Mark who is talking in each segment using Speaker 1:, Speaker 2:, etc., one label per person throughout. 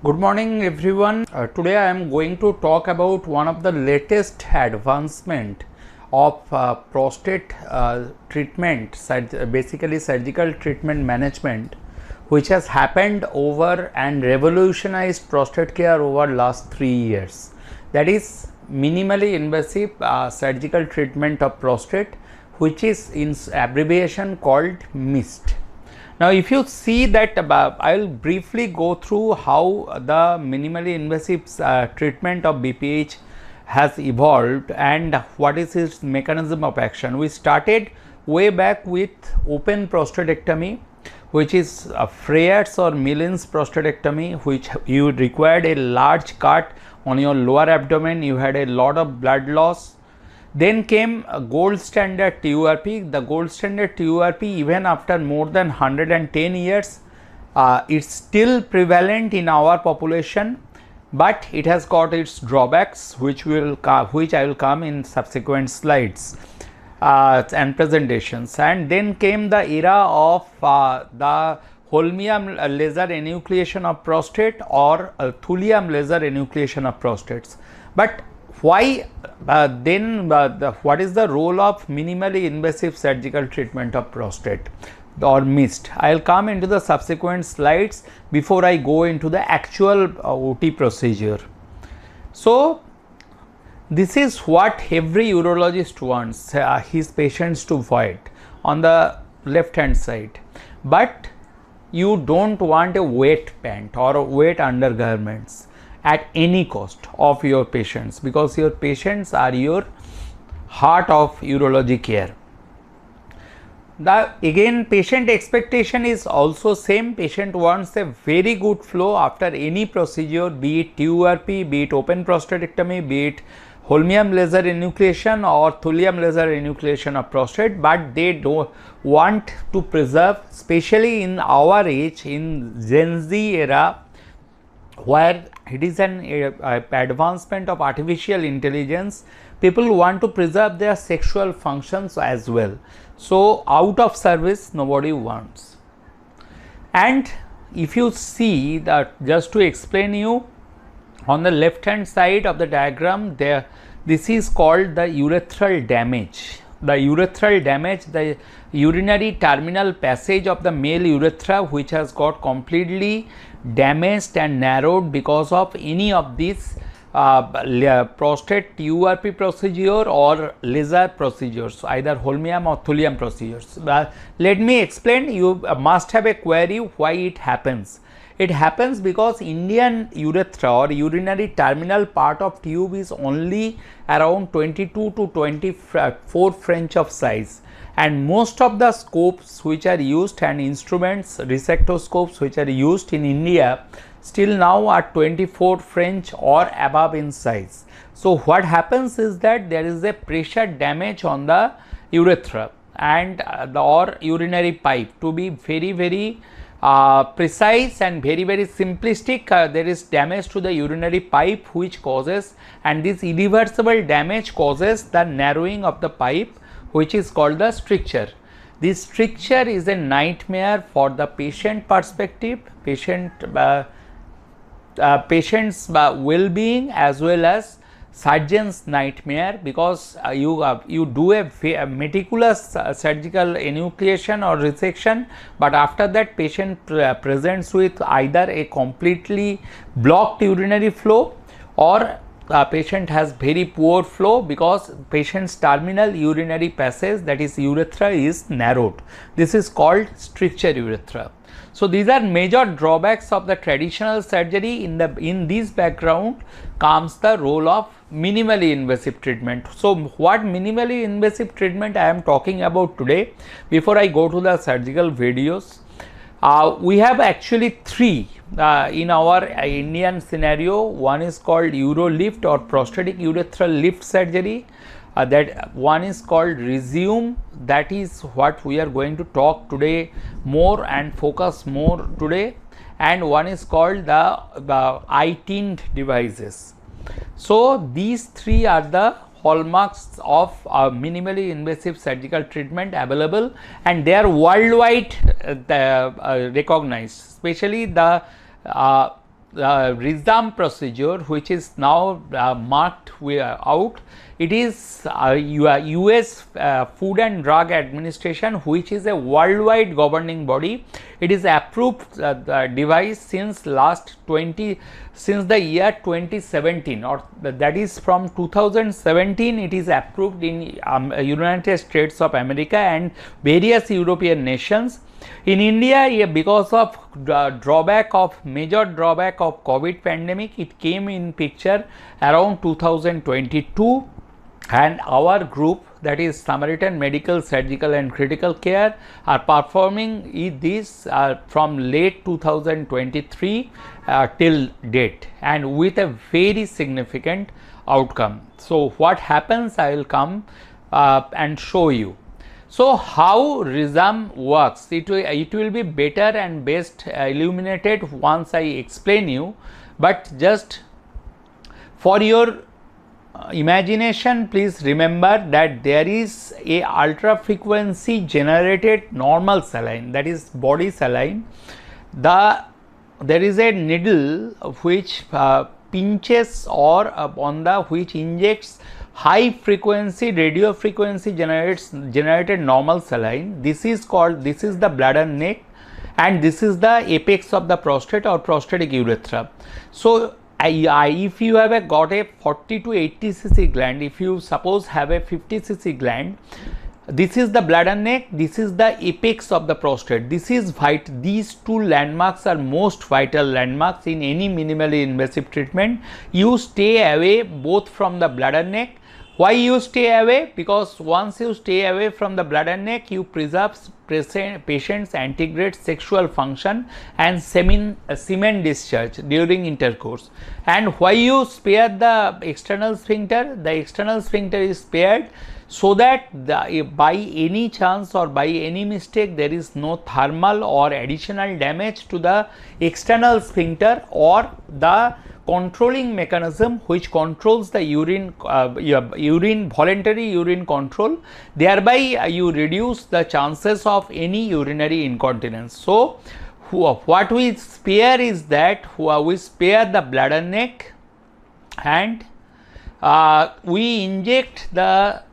Speaker 1: Good morning everyone. Today I am going to talk about one of the latest advancement of prostate treatment, basically surgical treatment management, which has happened over and revolutionized prostate care over last 3 years. That is minimally invasive surgical treatment of prostate, which is in abbreviation called MIST. Now, if you see that, I will briefly go through how the minimally invasive treatment of BPH has evolved and what is its mechanism of action. We started way back with open prostatectomy, which is Freyer's or Millen's prostatectomy, which you required a large cut on your lower abdomen, you had a lot of blood loss. Then came gold standard TURP. The gold standard TURP, even after more than 110 years, it's still prevalent in our population, but it has got its drawbacks, which I will come in subsequent slides and presentations. And then came the era of the holmium laser enucleation of prostate or thulium laser enucleation of prostates. But why what is the role of minimally invasive surgical treatment of prostate or MIST? I will come into the subsequent slides before I go into the actual OT procedure. So, this is what every urologist wants his patients to avoid on the left hand side, but you do not want a wet pant or wet undergarments at any cost of your patients, because your patients are your heart of urology care. Again, patient expectation is also same. Patient wants a very good flow after any procedure, be it TURP, be it open prostatectomy, be it holmium laser enucleation or thulium laser enucleation of prostate, but they don't want to preserve, especially in our age, in Gen Z era, where it is an advancement of artificial intelligence, people want to preserve their sexual functions as well. So, out of service nobody wants. And if you see that, just to explain you, on the left hand side of the diagram there, this is called the urethral damage. The urethral damage, the urinary terminal passage of the male urethra, which has got completely damaged and narrowed because of any of these prostate TURP procedure or laser procedures, either holmium or thulium procedures. Let me explain. You must have a query why it happens. It happens because Indian urethra or urinary terminal part of tube is only around 22 to 24 French of size, and most of the scopes which are used and instruments, resectoscopes which are used in India still now are 24 French or above in size. So, what happens is that there is a pressure damage on the urethra and or urinary pipe. To be very precise and very simplistic, there is damage to the urinary pipe which causes, and this irreversible damage causes the narrowing of the pipe, which is called the stricture. This stricture is a nightmare for the patient perspective, patient's well-being as well as surgeon's nightmare, because you do a meticulous surgical enucleation or resection, but after that patient presents with either a completely blocked urinary flow or patient has very poor flow because patient's terminal urinary passage, that is urethra, is narrowed. This is called stricture urethra. So, these are major drawbacks of the traditional surgery. In this background comes the role of minimally invasive treatment. So, what minimally invasive treatment I am talking about today, before I go to the surgical videos, we have actually three in our Indian scenario. One is called urolift or prostatic urethral lift surgery. That one is called resume, that is what we are going to talk today more and focus more today, and one is called the iTind devices. So, these three are the hallmarks of minimally invasive surgical treatment available, and they are worldwide recognized, especially the Rizam procedure, which is now marked out. It is US Food and Drug Administration, which is a worldwide governing body. It is approved device since since the year 2017, or that is from 2017. It is approved in United States of America and various European nations. In India, because of major drawback of COVID pandemic, it came in picture around 2022, and our group, that is Samaritan Medical, Surgical and Critical Care, are performing this from late 2023 till date, and with a very significant outcome. So what happens, I will come and show you. So how Rizam works, it will be better and best illuminated once I explain you, but just for your imagination, please remember that there is a ultra frequency generated normal saline, that is body saline. There is a needle which pinches or which injects high frequency radio frequency generated normal saline. This is the bladder neck, and this is the apex of the prostate or prostatic urethra. So if you have got a 40 to 80 cc gland, if you suppose have a 50 cc gland, this is the bladder neck, this is the apex of the prostate. This is vital. These two landmarks are most vital landmarks in any minimally invasive treatment. You stay away both from the bladder neck. Why you stay away? Because once you stay away from the bladder neck, you preserve patient's antegrade sexual function and semen discharge during intercourse. And why you spare the external sphincter? The external sphincter is spared so that by any chance or by any mistake there is no thermal or additional damage to the external sphincter or the controlling mechanism which controls the voluntary urine control. Thereby you reduce the chances of any urinary incontinence. So what we spare is that we spare the bladder neck, and we inject the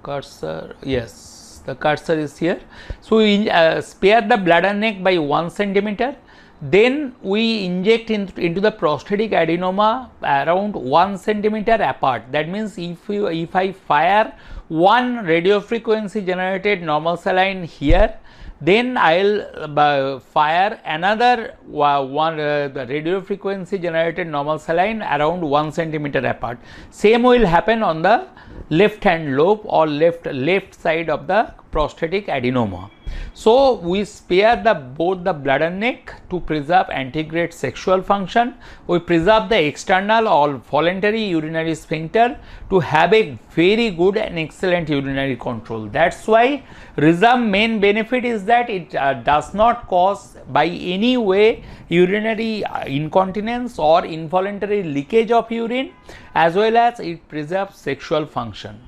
Speaker 1: cursor. Yes, the cursor is here. So we spare the bladder neck by 1 centimeter. Then we inject into the prostatic adenoma around 1 centimeter apart. That means if I fire one radio frequency generated normal saline here, then I will fire another one radio frequency generated normal saline around 1 centimeter apart. Same will happen on the left hand lobe or left side of the prostatic adenoma. So we spare both the bladder neck to preserve antegrade sexual function. We preserve the external or voluntary urinary sphincter to have a very good and excellent urinary control. That's why Rizam main benefit is that it does not cause by any way urinary incontinence or involuntary leakage of urine, as well as it preserves sexual function.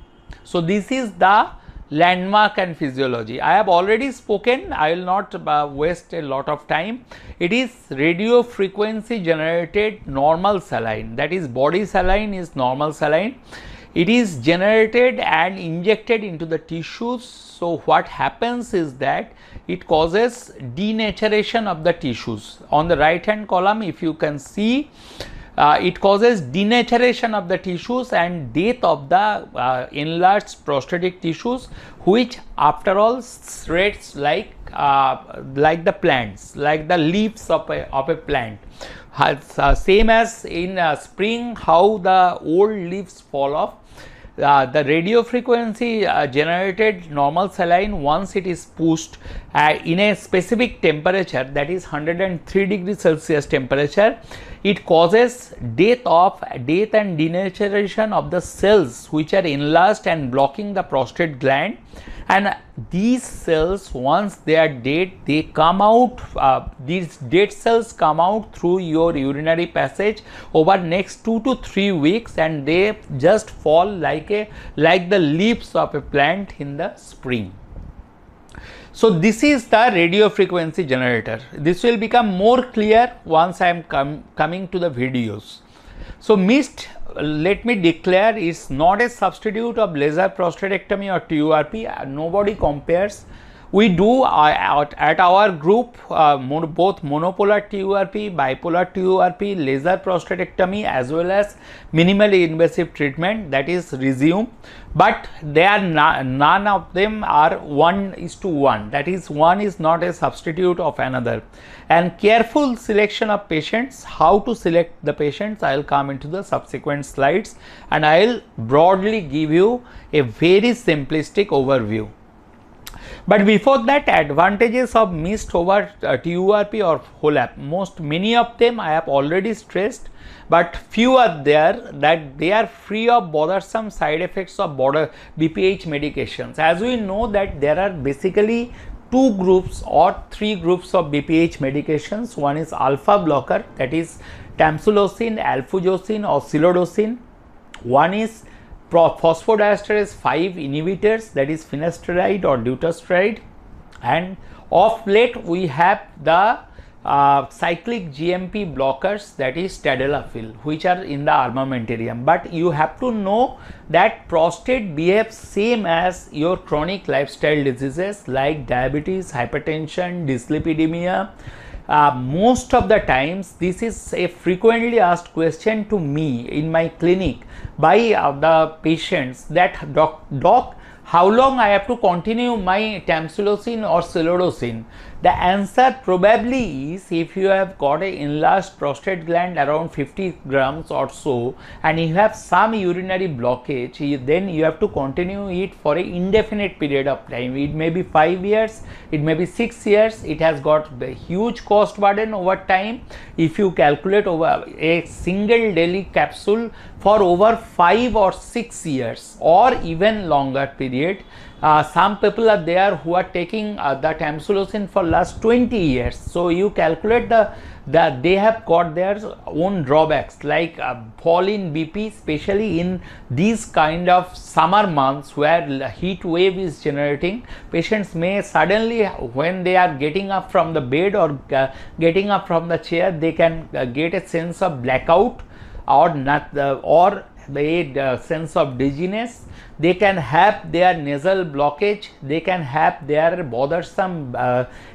Speaker 1: So this is the landmark and physiology. I have already spoken, I will not waste a lot of time. It is radio frequency generated normal saline, that is body saline is normal saline. It is generated and injected into the tissues. So what happens is that it causes denaturation of the tissues. On the right hand column, if you can see, it causes denaturation of the tissues and death of the enlarged prostatic tissues, which after all shreds like the plants, like the leaves of a plant. Same as in spring, how the old leaves fall off. The radio frequency generated normal saline, once it is pushed in a specific temperature, that is 103 degrees Celsius temperature, it causes death and denaturation of the cells which are enlarged and blocking the prostate gland. And these cells, once they are dead, they come out, these dead cells come out through your urinary passage over next 2 to 3 weeks, and they just fall like the leaves of a plant in the spring. So this is the radio frequency generator. This will become more clear once I am coming to the videos. So MIST, let me declare, is not a substitute of laser prostatectomy or TURP. Nobody compares. We do at our group both monopolar TURP, bipolar TURP, laser prostatectomy as well as minimally invasive treatment, that is resume, but they are none of them are 1:1, that is one is not a substitute of another. And careful selection of patients, how to select the patients, I will come into the subsequent slides and I will broadly give you a very simplistic overview. But before that, advantages of MIST over TURP or HOLAP, many of them I have already stressed, but few are there that they are free of bothersome side effects of BPH medications. As we know that there are basically two groups or three groups of BPH medications. One is alpha blocker, that is tamsulosin, alfuzosin or silodosin. One is phosphodiesterase 5 inhibitors, that is finasteride or dutasteride, and of late we have the cyclic GMP blockers, that is tadalafil, which are in the armamentarium. But you have to know that prostate behaves same as your chronic lifestyle diseases like diabetes, hypertension, dyslipidemia. Most of the times this is a frequently asked question to me in my clinic by the patients, that doc, how long I have to continue my tamsulosin or silodosin? The answer probably is, if you have got a enlarged prostate gland around 50 grams or so and you have some urinary blockage, then you have to continue it for an indefinite period of time. It may be 5 years, it may be 6 years. It has got the huge cost burden over time. If you calculate over a single daily capsule for over 5 or 6 years or even longer period, some people are there who are taking the tamsulosin for last 20 years. So you calculate that they have got their own drawbacks like fall in BP, especially in these kind of summer months where heat wave is generating. Patients may suddenly, when they are getting up from the bed or getting up from the chair, they can get a sense of blackout or the sense of dizziness. They can have their nasal blockage, they can have their bothersome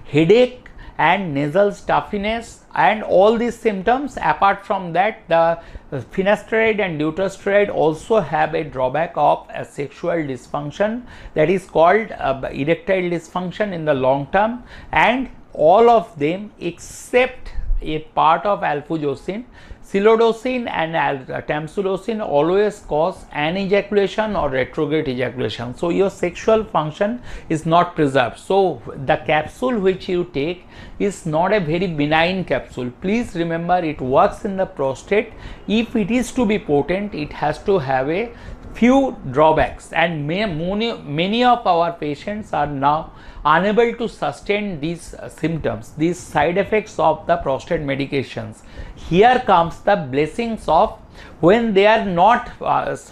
Speaker 1: headache and nasal stuffiness and all these symptoms. Apart from that, the finasteride and dutasteride also have a drawback of a sexual dysfunction, that is called erectile dysfunction in the long term, and all of them except a part of alfuzosin, silodosin and tamsulosin always cause anejaculation or retrograde ejaculation. So your sexual function is not preserved. So the capsule which you take is not a very benign capsule. Please remember, it works in the prostate. If it is to be potent, it has to have a few drawbacks, and many of our patients are now unable to sustain these symptoms, these side effects of the prostate medications. Here comes the blessings of when they are not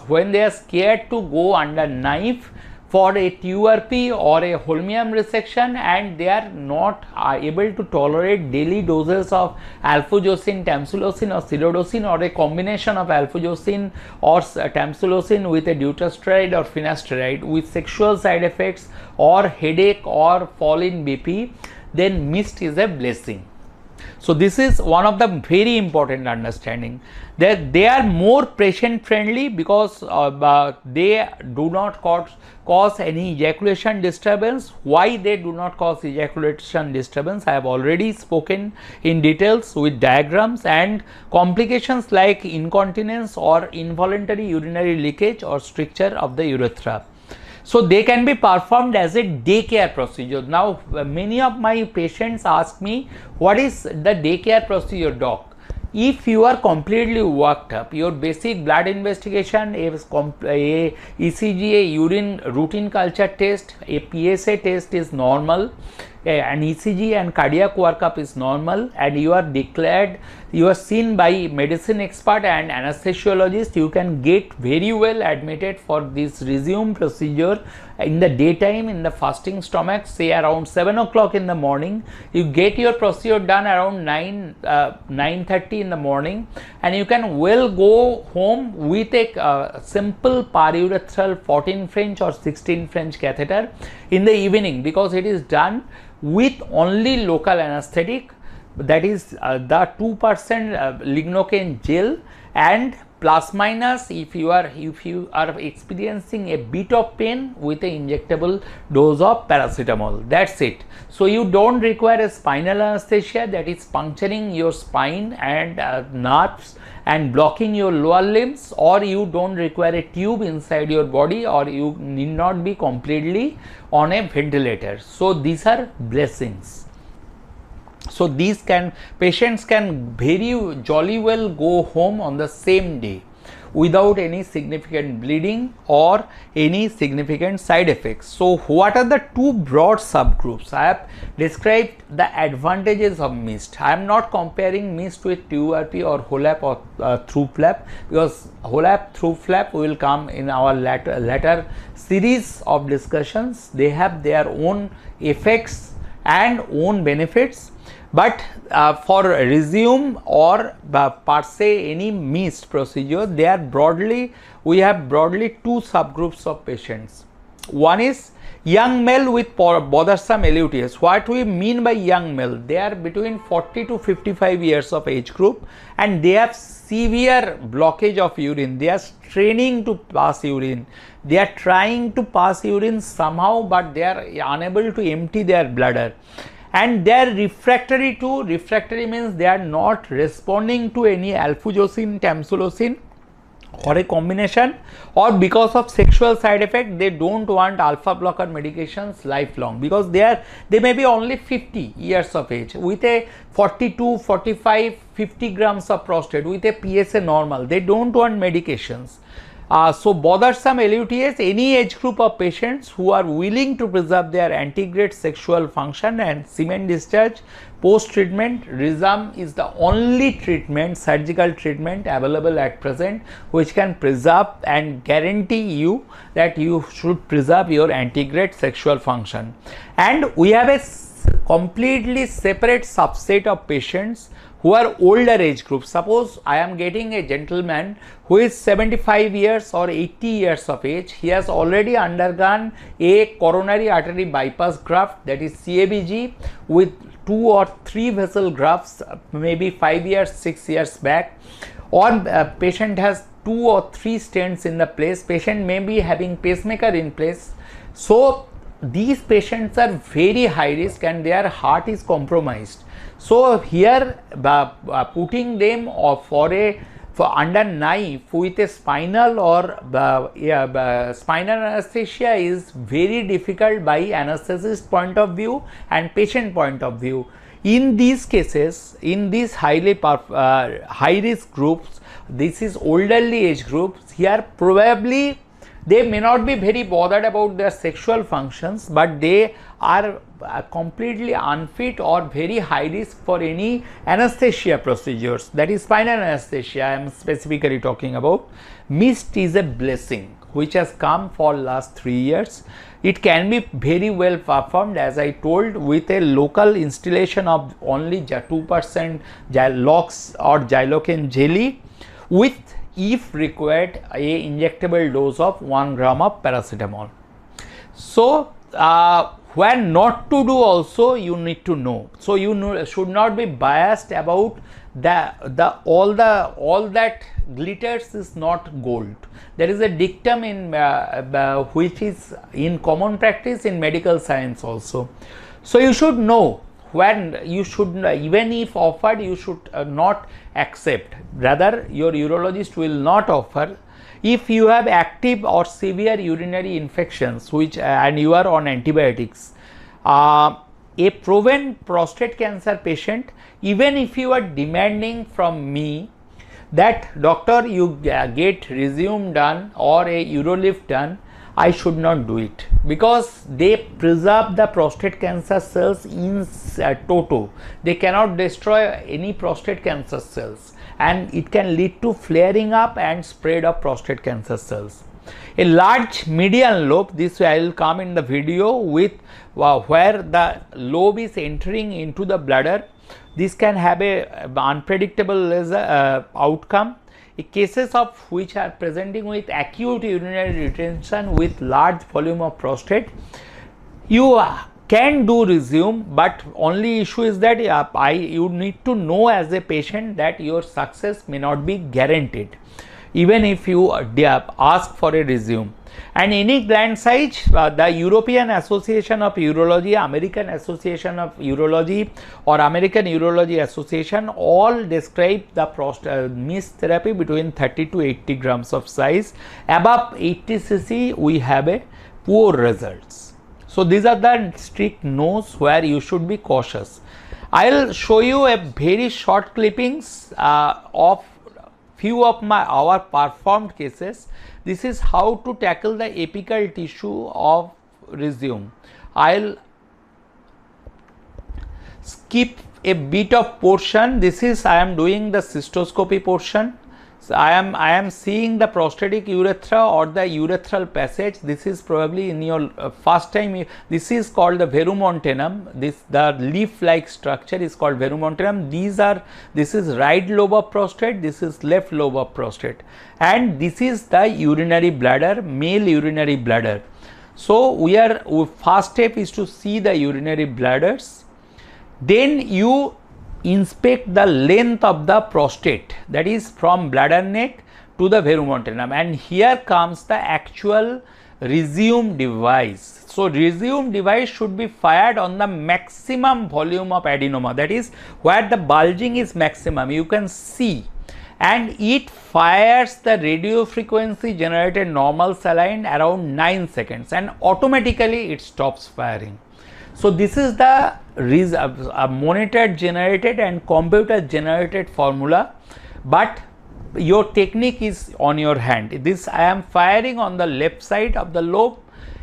Speaker 1: when they are scared to go under knife for a TURP or a holmium resection, and they are not able to tolerate daily doses of alfuzosin, tamsulosin or silodosin, or a combination of alfuzosin or tamsulosin with a dutasteride or finasteride with sexual side effects or headache or fall in BP, then MIST is a blessing. So this is one of the very important understanding, that they are more patient friendly because they do not cause any ejaculation disturbance. Why they do not cause ejaculation disturbance, I have already spoken in details with diagrams, and complications like incontinence or involuntary urinary leakage or stricture of the urethra. So they can be performed as a daycare procedure. Now many of my patients ask me, what is the daycare procedure, doc? If you are completely worked up, your basic blood investigation, a ECG, a urine routine culture test, a PSA test is normal, an ECG and cardiac workup is normal, and you are declared, you are seen by medicine expert and anesthesiologist, you can get very well admitted for this resume procedure in the daytime in the fasting stomach, say around 7 o'clock in the morning. You get your procedure done around 9:30 in the morning, and you can well go home with a simple parurethral 14 French or 16 French catheter in the evening, because it is done with only local anesthetic, that is the 2% lignocaine gel, and plus minus if you are experiencing a bit of pain with a injectable dose of paracetamol. That's it. So you don't require a spinal anesthesia, that is puncturing your spine and nerves and blocking your lower limbs, or you don't require a tube inside your body, or you need not be completely on a ventilator. So these are blessings. So these patients can very jolly well go home on the same day without any significant bleeding or any significant side effects. So what are the two broad subgroups? I have described the advantages of mist. I am not comparing mist with TURP or HOLAP or through flap, because HOLAP through flap will come in our later series of discussions. They have their own effects and own benefits. But for resume or per se any mist procedure, we have broadly two subgroups of patients. One is young male with bothersome LUTS. What we mean by young male? They are between 40 to 55 years of age group, and they have severe blockage of urine. They are straining to pass urine. They are trying to pass urine somehow, but they are unable to empty their bladder. And they are refractory means they are not responding to any alfuzosin, tamsulosin or a combination, or because of sexual side effect they don't want alpha blocker medications lifelong, because they may be only 50 years of age with a 42, 45, 50 grams of prostate with a PSA normal. They don't want medications. So bothersome LUTS, any age group of patients who are willing to preserve their antegrade sexual function and semen discharge post treatment, resume is the only treatment, surgical treatment available at present which can preserve and guarantee you that you should preserve your antegrade sexual function. And we have a completely separate subset of patients who are older age group. Suppose I am getting a gentleman who is 75 years or 80 years of age. He has already undergone a coronary artery bypass graft, that is CABG, with 2 or 3 vessel grafts maybe 5 years, 6 years back, or patient has 2 or 3 stents in the place. Patient may be having pacemaker in place. So these patients are very high risk and their heart is compromised. So here putting them for under knife with a spinal or spinal anesthesia is very difficult by anesthetist point of view and patient point of view. In these cases, in these high risk groups, this is elderly age groups, here probably they may not be very bothered about their sexual functions, but they are completely unfit or very high risk for any anesthesia procedures, that is spinal anesthesia I am specifically talking about. Mist is a blessing which has come for last 3 years. It can be very well performed, as I told, with a local installation of only 2% LOX or xylocaine jelly, with, if required, a injectable dose of 1 gram of paracetamol. So where not to do also you need to know. So you should not be biased about all that glitters is not gold. There is a dictum in which is in common practice in medical science also. So you should know when you should, even if offered, you should not accept. Rather, your urologist will not offer. If you have active or severe urinary infections and you are on antibiotics, a proven prostate cancer patient, even if you are demanding from me that doctor you get resume done or a urolift done, I should not do it, because they preserve the prostate cancer cells in toto. They cannot destroy any prostate cancer cells, and it can lead to flaring up and spread of prostate cancer cells. A large median lobe, this I will come in the video with where the lobe is entering into the bladder. This can have a unpredictable outcome. Cases of which are presenting with acute urinary retention with large volume of prostate, you can do resume, but only issue is that you need to know as a patient that your success may not be guaranteed even if you ask for a resume. And any gland size, the European Association of Urology, American Association of Urology, or American Urology Association all describe the mist therapy between 30 to 80 grams of size. Above 80 cc we have a poor results. So these are the strict no's where you should be cautious. I will show you a very short clippings of few of our performed cases. This is how to tackle the apical tissue of resume. I'll skip a bit of portion. This is I am doing the cystoscopy portion. So I am seeing the prostatic urethra or the urethral passage. This is probably in your first time. This is called the verumontanum. The leaf like structure is called verumontanum. This is right lobe of prostate, this is left lobe of prostate, and this is the urinary bladder, male urinary bladder. So first step is to see the urinary bladders. Then you inspect the length of the prostate, that is from bladder neck to the verumontanum, and here comes the actual resume device. So resume device should be fired on the maximum volume of adenoma, that is where the bulging is maximum, you can see, and it fires the radio frequency generated normal saline around 9 seconds and automatically it stops firing. So this is the monitor generated and computer generated formula, but your technique is on your hand. This I am firing on the left side of the lobe.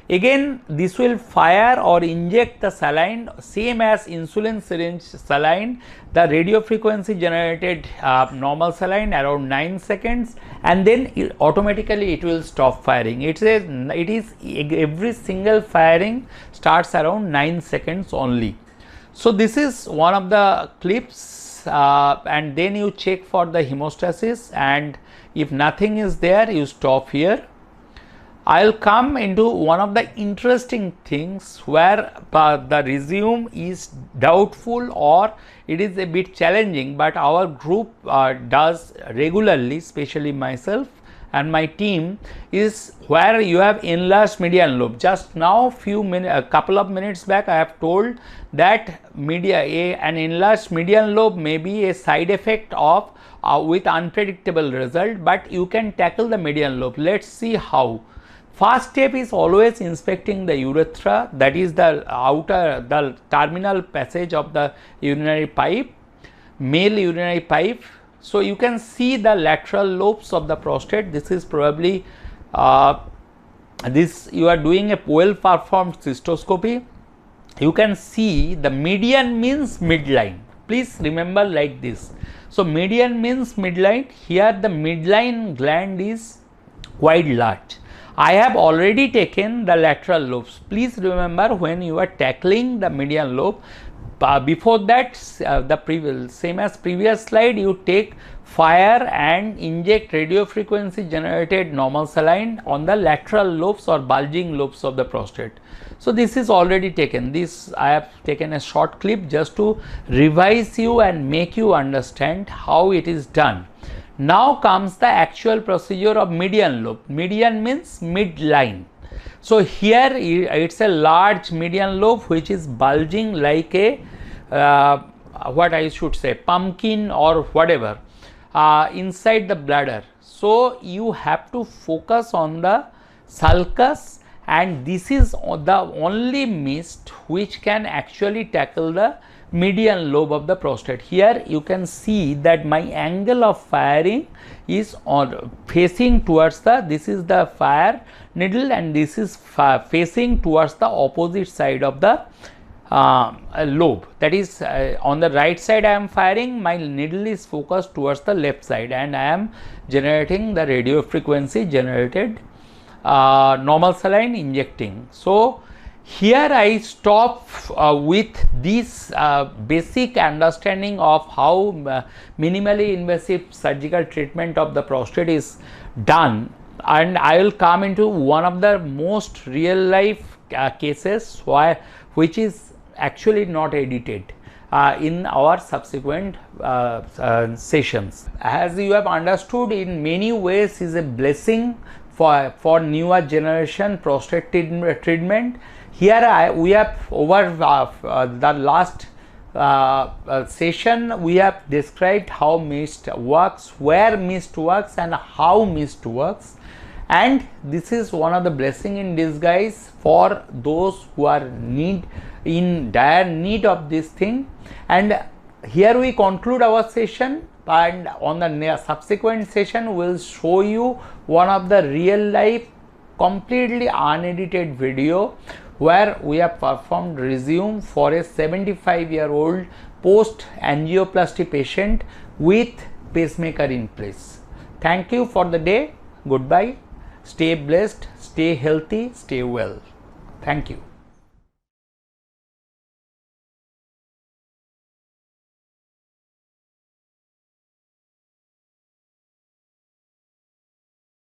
Speaker 1: Again this will fire or inject the saline same as insulin syringe saline, the radio frequency generated normal saline around 9 seconds, and then automatically it will stop firing. It is every single firing starts around 9 seconds only. So this is one of the clips, and then you check for the hemostasis, and if nothing is there you stop here. I will come into one of the interesting things where the resume is doubtful or it is a bit challenging, but our group does regularly, especially myself and my team, is where you have enlarged median lobe. Just now a couple of minutes back I have told that an enlarged median lobe may be a side effect of with unpredictable result, but you can tackle the median lobe. Let's see how. First step is always inspecting the urethra, that is the terminal passage of the urinary pipe, male urinary pipe. So you can see the lateral lobes of the prostate. This is probably you are doing a well performed cystoscopy. You can see the median means midline. Please remember like this. So median means midline. Here the midline gland is quite large. I have already taken the lateral lobes. Please remember, when you are tackling the median lobe, before that same as previous slide, you take fire and inject radio frequency generated normal saline on the lateral lobes or bulging lobes of the prostate. So this is already taken. This I have taken a short clip just to revise you and make you understand how it is done. Now comes the actual procedure of median lobe. Median means midline. So here it's a large median lobe which is bulging like a what I should say, pumpkin or whatever inside the bladder. So you have to focus on the sulcus, and this is the only mist which can actually tackle the median lobe of the prostate. Here you can see that my angle of firing is on facing towards the, this is the fire needle and this is facing towards the opposite side of the lobe. That is on the right side I am firing, my needle is focused towards the left side and I am generating the radio frequency generated normal saline injecting. So here I stop with this basic understanding of how minimally invasive surgical treatment of the prostate is done, and I will come into one of the most real life cases which is actually not edited in our subsequent sessions. As you have understood, in many ways is a blessing for newer generation prostate treatment. Here we have over the last session we have described how mist works, where mist works and how mist works, and this is one of the blessing in disguise for those who are in dire need of this thing. And here we conclude our session, and on the subsequent session we will show you one of the real life completely unedited video where we have performed resume for a 75-year-old post angioplasty patient with pacemaker in place. Thank you for the day. Goodbye. Stay blessed, stay healthy, stay well. Thank you.